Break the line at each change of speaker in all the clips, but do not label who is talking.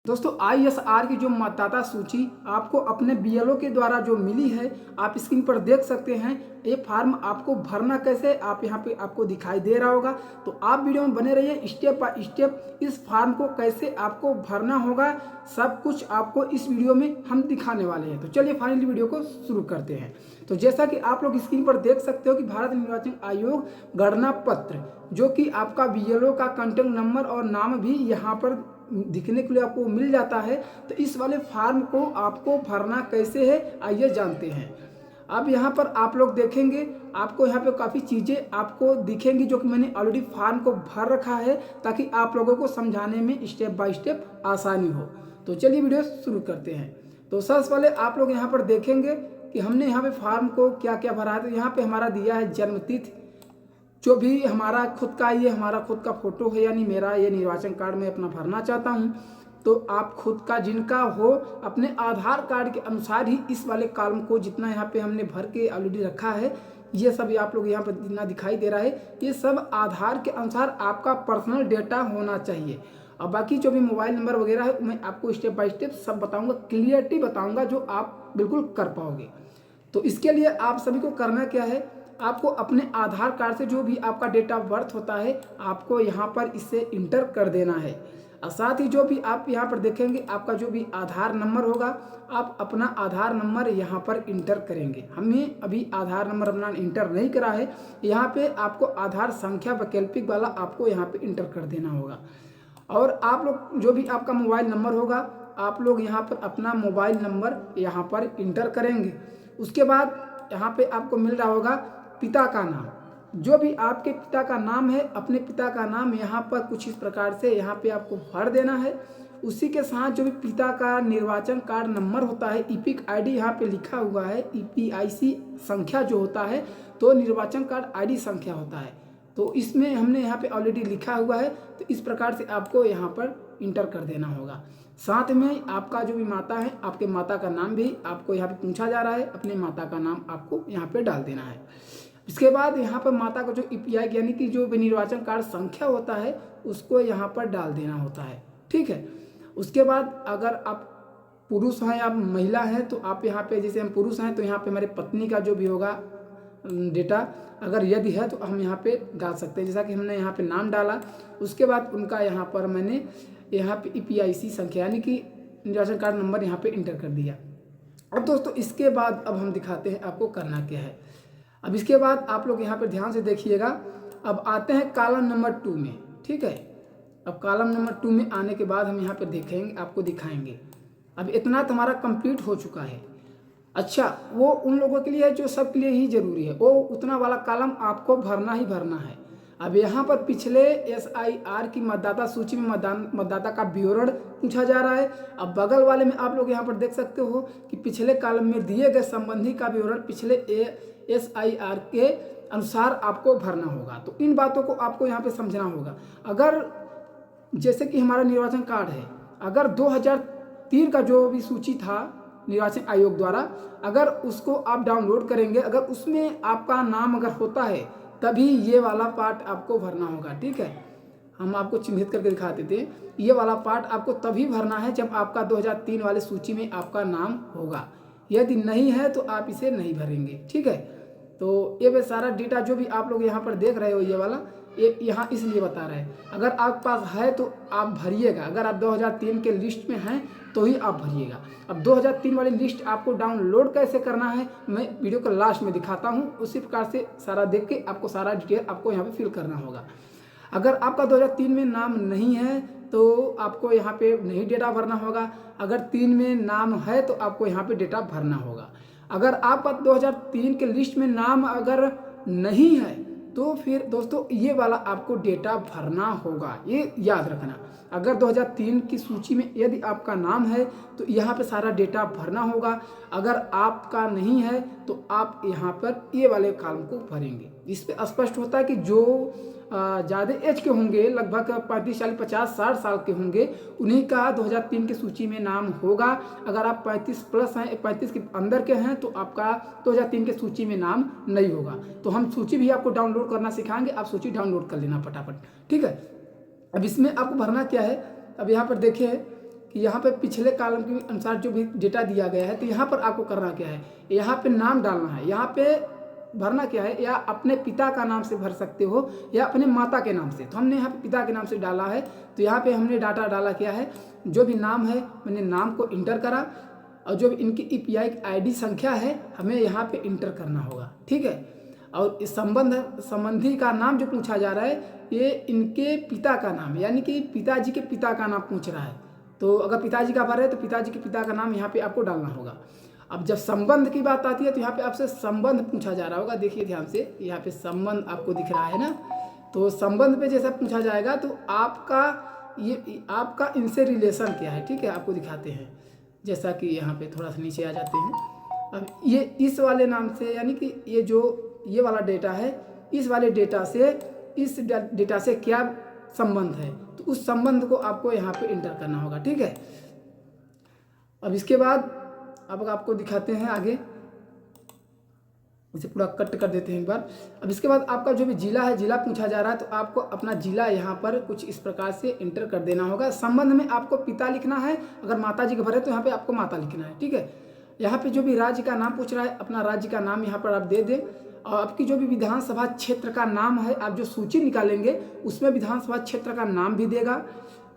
दोस्तों ISR की जो मतदाता सूची आपको अपने BLO के द्वारा जो मिली है, आप स्क्रीन पर देख सकते हैं। ये फार्म आपको भरना कैसे आप यहाँ पे आपको दिखाई दे रहा होगा। तो आप वीडियो में बने रहिए, स्टेप बाय स्टेप इस फार्म को कैसे आपको भरना होगा सब कुछ आपको इस वीडियो में हम दिखाने वाले हैं। तो चलिए फाइनली वीडियो को शुरू करते हैं। तो जैसा कि आप लोग स्क्रीन पर देख सकते हो कि भारत निर्वाचन आयोग गणना पत्र जो कि आपका BLO का कॉन्टैक्ट नंबर और नाम भी यहाँ पर दिखने के लिए आपको मिल जाता है। तो इस वाले फार्म को आपको भरना कैसे है आइए जानते हैं। अब यहाँ पर आप लोग देखेंगे, आपको यहाँ पे काफ़ी चीज़ें आपको दिखेंगी जो कि मैंने ऑलरेडी फार्म को भर रखा है ताकि आप लोगों को समझाने में स्टेप बाय स्टेप आसानी हो। तो चलिए वीडियो शुरू करते हैं। तो सबसे पहले आप लोग यहाँ पर देखेंगे कि हमने यहाँ पे फार्म को क्या क्या भरा है। तो यहाँ पे हमारा दिया है जन्मतिथि, जो भी हमारा खुद का ये हमारा खुद का फोटो है, यानी मेरा ये निर्वाचन कार्ड मैं अपना भरना चाहता हूँ। तो आप खुद का जिनका हो अपने आधार कार्ड के अनुसार ही इस वाले कॉलम को जितना यहाँ पे हमने भर के ऑलरेडी रखा है, ये सब आप लोग यहाँ पर जितना दिखाई दे रहा है ये सब आधार के अनुसार आपका पर्सनल डेटा होना चाहिए। और बाकी जो भी मोबाइल नंबर वगैरह है मैं आपको स्टेप बाय स्टेप सब बताऊँगा, क्लियरिटी बताऊँगा जो आप बिल्कुल कर पाओगे। तो इसके लिए आप सभी को करना क्या है, आपको अपने आधार कार्ड से जो भी आपका डेट ऑफ बर्थ होता है आपको यहाँ पर इसे इंटर कर देना है। और साथ ही जो भी आप यहाँ पर देखेंगे आपका जो भी आधार नंबर होगा आप अपना आधार नंबर यहाँ पर इंटर करेंगे। हमें अभी आधार नंबर अपना इंटर नहीं करा है, यहाँ पे आपको आधार संख्या वैकल्पिक वाला आपको यहाँ पे इंटर कर देना होगा। और आप लोग जो भी आपका मोबाइल नंबर होगा आप लोग यहाँ पर अपना मोबाइल नंबर यहाँ पर इंटर करेंगे। उसके बाद यहाँ पे आपको मिल रहा होगा पिता का नाम, जो भी आपके पिता का नाम है अपने पिता का नाम यहाँ पर कुछ इस प्रकार से यहाँ पे आपको भर देना है। उसी के साथ जो भी पिता का निर्वाचन कार्ड नंबर होता है, EPIC ID यहाँ पे लिखा हुआ है, EPIC संख्या जो होता है तो निर्वाचन कार्ड ID संख्या होता है। तो इसमें हमने यहाँ पे ऑलरेडी लिखा हुआ है, तो इस प्रकार से आपको यहाँ पर इंटर कर देना होगा। साथ में आपका जो भी माता है आपके माता का नाम भी आपको यहाँ पे पूछा जा रहा है, अपने माता का नाम आपको यहाँ पे डाल देना है। इसके बाद यहाँ पर माता का जो EPI यानी कि जो निर्वाचन कार्ड संख्या होता है उसको यहाँ पर डाल देना होता है, ठीक है। उसके बाद अगर आप पुरुष हैं या महिला हैं तो आप यहाँ पे, जैसे हम पुरुष हैं तो यहाँ पे हमारे पत्नी का जो भी होगा डेटा अगर यदि है तो हम यहाँ पे डाल सकते हैं, जैसा कि हमने यहाँ पे नाम डाला। उसके बाद उनका यहाँ पर मैंने यहाँ पे EPIC संख्या यानी कि निर्वाचन कार्ड नंबर यहाँ पे इंटर कर दिया। अब दोस्तों इसके बाद अब हम दिखाते हैं आपको करना क्या है। अब इसके बाद आप लोग यहाँ पर ध्यान से देखिएगा, अब आते हैं कॉलम नंबर 2 में, ठीक है। अब कॉलम नंबर 2 में आने के बाद हम यहाँ पर देखेंगे, आपको दिखाएंगे। अब इतना तो हमारा कंप्लीट हो चुका है। अच्छा, वो उन लोगों के लिए है जो सब के लिए ही जरूरी है, वो उतना वाला कॉलम आपको भरना ही भरना है। अब यहाँ पर पिछले SIR की मतदाता सूची में मतदाता का विवरण पूछा जा रहा है। अब बगल वाले में आप लोग यहाँ पर देख सकते हो कि पिछले कॉलम में दिए गए संबंधी का विवरण पिछले SIR के अनुसार आपको भरना होगा। तो इन बातों को आपको यहाँ पे समझना होगा। अगर जैसे कि हमारा निर्वाचन कार्ड है, अगर 2003 का जो भी सूची था निर्वाचन आयोग द्वारा, अगर उसको आप डाउनलोड करेंगे, अगर उसमें आपका नाम अगर होता है तभी ये वाला पार्ट आपको भरना होगा, ठीक है। हम आपको चिन्हित करके दिखा देते हैं, ये वाला पार्ट आपको तभी भरना है जब आपका 2003 वाले सूची में आपका नाम होगा। यदि नहीं है तो आप इसे नहीं भरेंगे, ठीक है। तो ये सारा डेटा जो भी आप लोग यहाँ पर देख रहे हो ये वाला ये यहाँ इसलिए बता रहा है, अगर आपके पास है तो आप भरिएगा। अगर आप 2003 के लिस्ट में हैं तो ही आप भरिएगा। अब 2003 वाली लिस्ट आपको डाउनलोड कैसे करना है मैं वीडियो के लास्ट में दिखाता हूँ, उसी प्रकार से सारा देख के आपको सारा डिटेल आपको यहाँ पे फिल करना होगा। अगर आपका 2003 में नाम नहीं है तो आपको यहाँ पे नहीं डेटा भरना होगा, अगर 3 में नाम है तो आपको यहाँ पे डेटा भरना होगा। अगर आपका 2003 के लिस्ट में नाम अगर नहीं है तो फिर दोस्तों ये वाला आपको डेटा भरना होगा, ये याद रखना। अगर 2003 की सूची में यदि आपका नाम है तो यहाँ पे सारा डेटा भरना होगा। अगर आपका नहीं है तो आप यहाँ पर ये वाले कॉलम को भरेंगे। इस पे स्पष्ट होता है कि जो ज़्यादा एज के होंगे, लगभग 35 40 50 60 साल के होंगे, उन्हीं का 2003 की सूची में नाम होगा। अगर आप 35 प्लस हैं, 35 के अंदर के हैं तो आपका 2003 के सूची में नाम नहीं होगा। तो हम सूची भी आपको डाउनलोड करना सिखाएंगे, आप सूची डाउनलोड कर लेना फटाफट, ठीक है। अब इसमें आपको भरना क्या है, अब यहाँ पर देखिए कि यहाँ पे पिछले कॉलम के अनुसार जो भी डेटा दिया गया है, तो यहाँ पर आपको करना क्या है, यहाँ पे नाम डालना है, यहाँ पे भरना क्या है, या अपने पिता का नाम से भर सकते हो या अपने माता के नाम से। तो हमने यहाँ पे पिता के नाम से डाला है, तो यहाँ पे हमने डाटा डाला क्या है, जो भी नाम है मैंने नाम को इंटर करा, और जो भी इनकी EPI ID संख्या है हमें यहाँ पे इंटर करना होगा, ठीक है। और इस संबंधी का नाम जो पूछा जा रहा है, ये इनके पिता का नाम, यानी कि पिताजी के पिता का नाम पूछ रहा है। तो अगर पिताजी का भर है तो पिताजी के पिता का नाम यहाँ पे आपको डालना होगा। अब जब संबंध की बात आती है तो यहाँ पे आपसे संबंध पूछा जा रहा होगा, देखिए ध्यान से, यहाँ पे संबंध आपको दिख रहा है ना। तो संबंध पे जैसा पूछा जाएगा तो आपका इनसे रिलेशन क्या है, ठीक है, आपको दिखाते हैं। जैसा कि यहाँ पे थोड़ा सा नीचे आ जाते हैं। अब ये इस वाले नाम से, यानी कि ये वाला डेटा है, इस वाले डेटा से इस डेटा से क्या संबंध है, तो उस संबंध को आपको यहाँ पे इंटर करना होगा, ठीक है। अब इसके बाद अब आपको दिखाते हैं आगे, इसे पूरा कट कर देते हैं एक बार। अब इसके बाद आपका जो भी जिला है, जिला पूछा जा रहा है, तो आपको अपना जिला यहाँ पर कुछ इस प्रकार से इंटर कर देना होगा। संबंध में आपको पिता लिखना है, अगर माता जी का भरे तो यहाँ पे आपको माता लिखना है, ठीक है। यहाँ पे जो भी राज्य का नाम पूछ रहा है, अपना राज्य का नाम यहाँ पर आप दे दें, और आपकी जो भी विधानसभा क्षेत्र का नाम है, आप जो सूची निकालेंगे उसमें विधानसभा क्षेत्र का नाम भी देगा,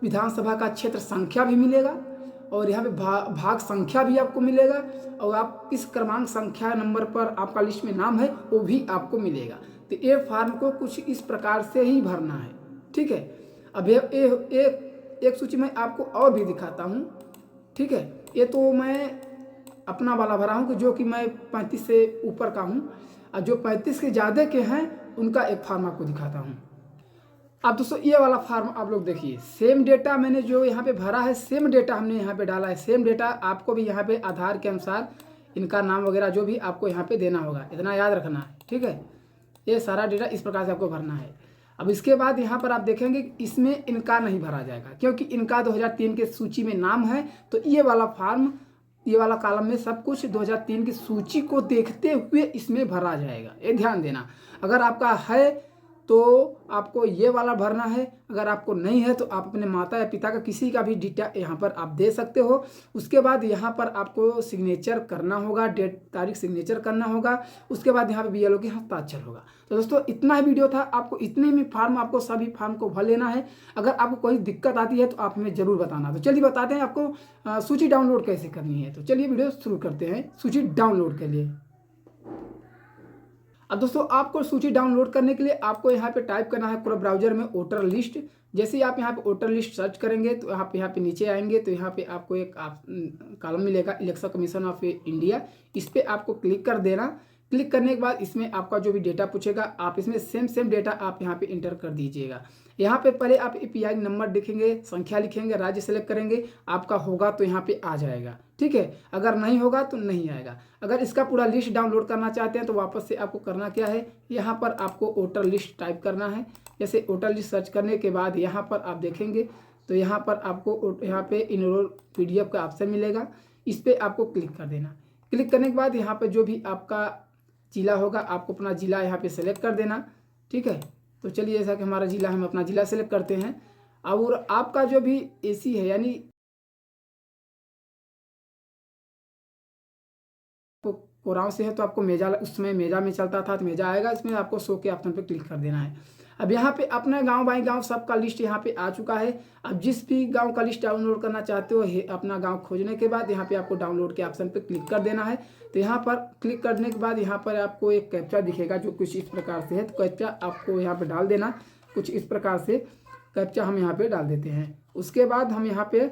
विधानसभा का क्षेत्र संख्या भी मिलेगा, और यहाँ पे भाग संख्या भी आपको मिलेगा, और आप किस क्रमांक संख्या नंबर पर आपका लिस्ट में नाम है वो भी आपको मिलेगा। तो ये फॉर्म को कुछ इस प्रकार से ही भरना है, ठीक है। अब एक सूची में आपको और भी दिखाता हूँ, ठीक है। ये तो मैं अपना वाला भरा हूँ कि जो कि मैं 35 से ऊपर का हूँ, और जो 35 के ज़्यादा के हैं उनका एक फॉर्म आपको दिखाता हूँ। अब दोस्तों ये वाला फॉर्म आप लोग देखिए, सेम डेटा मैंने जो यहाँ पे भरा है, सेम डेटा हमने यहाँ पे डाला है, सेम डेटा आपको भी यहाँ पे आधार के अनुसार इनका नाम वगैरह जो भी आपको यहाँ पे देना होगा, इतना याद रखना है, ठीक है। ये सारा डेटा इस प्रकार से आपको भरना है। अब इसके बाद यहाँ पर आप देखेंगे इसमें इनका नहीं भरा जाएगा, क्योंकि इनका 2003 के सूची में नाम है। तो ये वाला फॉर्म, ये वाला कॉलम में सब कुछ 2003 की सूची को देखते हुए इसमें भरा जाएगा, ये ध्यान देना। अगर आपका है तो आपको ये वाला भरना है, अगर आपको नहीं है तो आप अपने माता या पिता का किसी का भी डेटा यहाँ पर आप दे सकते हो। उसके बाद यहाँ पर आपको सिग्नेचर करना होगा, डेट तारीख सिग्नेचर करना होगा, उसके बाद यहाँ पे BLO के हस्ताक्षर होगा। तो दोस्तों इतना ही वीडियो था, आपको इतने में फॉर्म, आपको सभी फॉर्म को भर लेना है। अगर आपको कोई दिक्कत आती है तो आप हमें ज़रूर बताना। तो चलिए बताते हैं आपको सूची डाउनलोड कैसे करनी है। तो चलिए वीडियो शुरू करते हैं सूची डाउनलोड के लिए। अब दोस्तों आपको सूची डाउनलोड करने के लिए आपको यहाँ पे टाइप करना है क्रोम ब्राउजर में वोटर लिस्ट। जैसे ही आप यहाँ पे वोटर लिस्ट सर्च करेंगे तो यहाँ पे नीचे आएंगे, तो यहाँ पे आपको एक कॉलम मिलेगा इलेक्शन कमीशन ऑफ इंडिया, इस पर आपको क्लिक कर देना। क्लिक करने के बाद इसमें आपका जो भी डेटा पूछेगा आप इसमें सेम डेटा आप यहाँ पे इंटर कर दीजिएगा। यहाँ पे पहले आप EPI नंबर लिखेंगे, संख्या लिखेंगे, राज्य सेलेक्ट करेंगे, आपका होगा तो यहाँ पे आ जाएगा, ठीक है। अगर नहीं होगा तो नहीं आएगा। अगर इसका पूरा लिस्ट डाउनलोड करना चाहते हैं तो वापस से आपको करना क्या है, यहाँ पर आपको वोटर लिस्ट टाइप करना है। जैसे वोटर लिस्ट सर्च करने के बाद यहाँ पर आप देखेंगे तो यहाँ पर आपको यहाँ पे इनरोल PDF का ऑप्शन मिलेगा, इस पर आपको क्लिक कर देना। क्लिक करने के बाद यहाँ पर जो भी आपका जिला होगा आपको अपना जिला यहाँ पे सेलेक्ट कर देना, ठीक है। तो चलिए जैसा कि हमारा जिला, हम अपना जिला सेलेक्ट करते हैं। और आपका जो भी AC है, यानी कोराव से है तो आपको मेजा, उस समय मेजा में चलता था तो मेजा आएगा, इसमें आपको शो के ऑप्शन पे क्लिक कर देना है। अब यहाँ पे अपना गांव बाई गांव सबका लिस्ट यहाँ पे आ चुका है। अब जिस भी गांव का लिस्ट डाउनलोड करना चाहते हो, अपना गांव खोजने के बाद यहाँ पे आपको डाउनलोड के ऑप्शन पे क्लिक कर देना है। तो यहाँ पर क्लिक करने के बाद यहाँ पर आपको एक कैप्चा दिखेगा जो कुछ इस प्रकार से है, तो कैप्चा आपको यहाँ पर डाल देना। कुछ इस प्रकार से कैप्चा हम यहाँ पर डाल देते हैं। उसके बाद हम यहाँ पे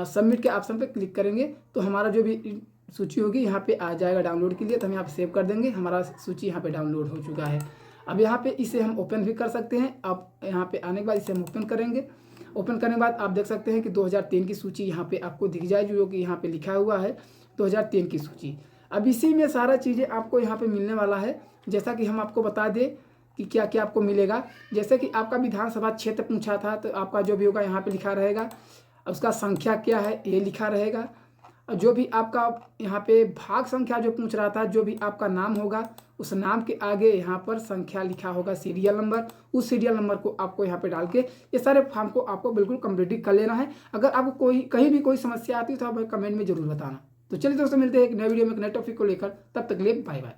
सबमिट के ऑप्शन पर क्लिक करेंगे तो हमारा जो भी सूची होगी यहाँ पे आ जाएगा डाउनलोड के लिए। तो हम यहाँ पे सेव कर देंगे, हमारा सूची यहाँ पे डाउनलोड हो चुका है। अब यहाँ पे इसे हम ओपन भी कर सकते हैं। अब यहाँ पे आने के बाद इसे हम ओपन करेंगे। ओपन करने के बाद आप देख सकते हैं कि 2003 की सूची यहाँ पे आपको दिख जाए, जो कि यहाँ पे लिखा हुआ है 2003 की सूची। अब इसी में सारा चीज़ें आपको यहाँ पे मिलने वाला है। जैसा कि हम आपको बता दें कि क्या क्या आपको मिलेगा। जैसे कि आपका विधानसभा क्षेत्र पूछा था तो आपका जो भी होगा यहाँ पर लिखा रहेगा, उसका संख्या क्या है ये लिखा रहेगा। जो भी आपका यहाँ पे भाग संख्या जो पूछ रहा था, जो भी आपका नाम होगा उस नाम के आगे यहाँ पर संख्या लिखा होगा, सीरियल नंबर, उस सीरियल नंबर को आपको यहाँ पे डाल के ये सारे फॉर्म को आपको बिल्कुल कंप्लीट कर लेना है। अगर आपको कोई कहीं भी कोई समस्या आती है तो आप कमेंट में जरूर बताना। तो चलिए दोस्तों, मिलते हैं एक नए वीडियो में एक नए टॉपिक को लेकर, तब तक के लिए बाय बाय।